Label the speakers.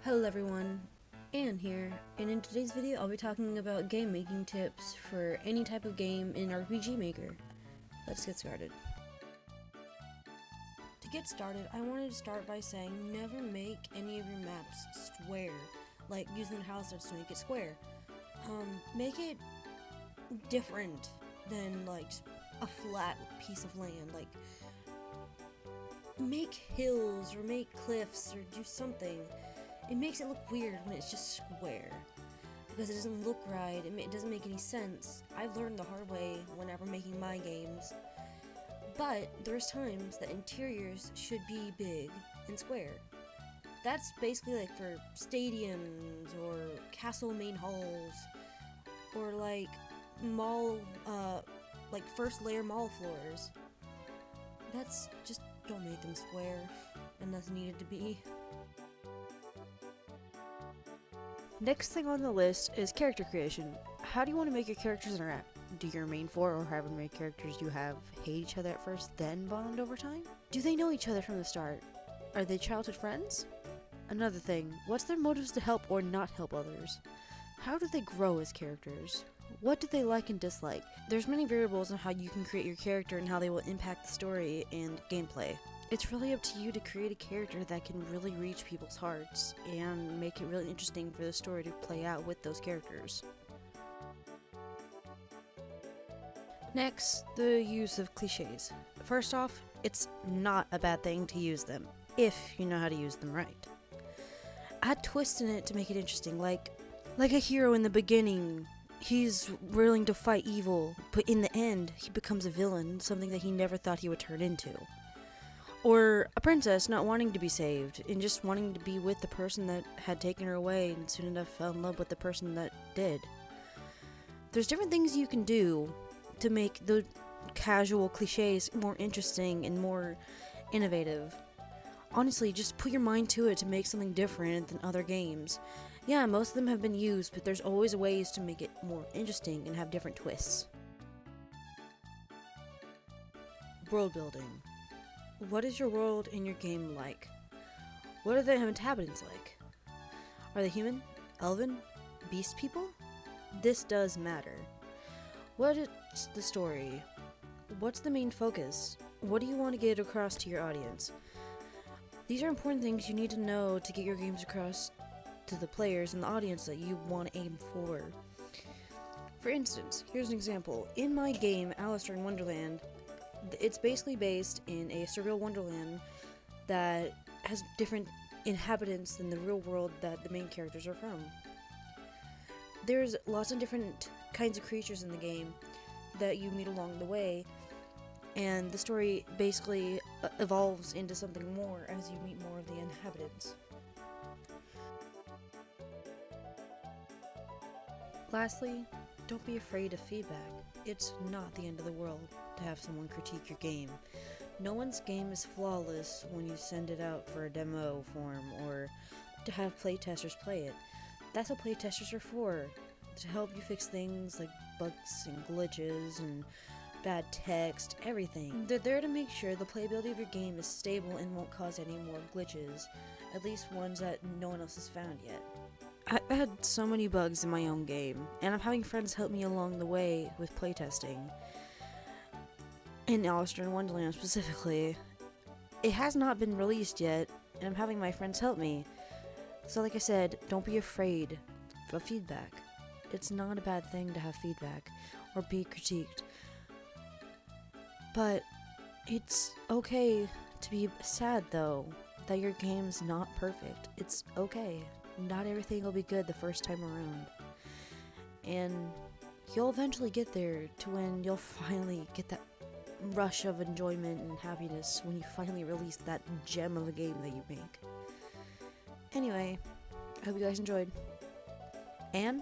Speaker 1: Hello everyone, Anne here, and in today's video I'll be talking about game making tips for any type of game in RPG Maker. Let's get started. To get started, I wanted to start by saying never make any of your maps square, like using the house to make it square. Make it different than like a flat piece of land, like make hills or make cliffs or do something. It makes it look weird when it's just square, because it doesn't look right, it doesn't make any sense. I've learned the hard way whenever making my games, but there's times that interiors should be big and square. That's basically like for stadiums or castle main halls, or like mall, like first layer mall floors. That's just, don't make them square unless needed to be. Next thing on the list is character creation. How do you want to make your characters interact? Do your main four or however many characters you have hate each other at first, then bond over time? Do they know each other from the start? Are they childhood friends? Another thing, what's their motives to help or not help others? How do they grow as characters? What do they like and dislike? There's many variables on how you can create your character and how they will impact the story and gameplay. It's really up to you to create a character that can really reach people's hearts and make it really interesting for the story to play out with those characters. Next, the use of cliches. First off, it's not a bad thing to use them, if you know how to use them right. Add twists in it to make it interesting, like a hero in the beginning. He's willing to fight evil, but in the end, he becomes a villain, something that he never thought he would turn into. Or a princess not wanting to be saved, and just wanting to be with the person that had taken her away, and soon enough fell in love with the person that did. There's different things you can do to make the casual cliches more interesting and more innovative. Honestly, just put your mind to it to make something different than other games. Yeah, most of them have been used, but there's always ways to make it more interesting and have different twists. World building. What is your world and your game like? What are the inhabitants like? Are they human, elven, beast people? This does matter. What is the story? What's the main focus? What do you want to get across to your audience? These are important things you need to know to get your games across to the players and the audience that you want to aim for. For instance, here's an example. In my game, Alistair in Wonderland, it's basically based in a surreal wonderland that has different inhabitants than the real world that the main characters are from. There's lots of different kinds of creatures in the game that you meet along the way, and the story basically evolves into something more as you meet more of the inhabitants. Lastly, don't be afraid of feedback. It's not the end of the world to have someone critique your game. No one's game is flawless when you send it out for a demo form or to have playtesters play it. That's what playtesters are for, to help you fix things like bugs and glitches and bad text, everything. They're there to make sure the playability of your game is stable and won't cause any more glitches, at least ones that no one else has found yet. I've had so many bugs in my own game, and I'm having friends help me along the way with playtesting. In Alistair in Wonderland specifically, it has not been released yet, and I'm having my friends help me. So like I said, don't be afraid of feedback. It's not a bad thing to have feedback or be critiqued. But it's okay to be sad though, that your game's not perfect. It's okay. Not everything will be good the first time around. And you'll eventually get there to when you'll finally get that rush of enjoyment and happiness when you finally release that gem of a game that you make. Anyway, I hope you guys enjoyed. Anne?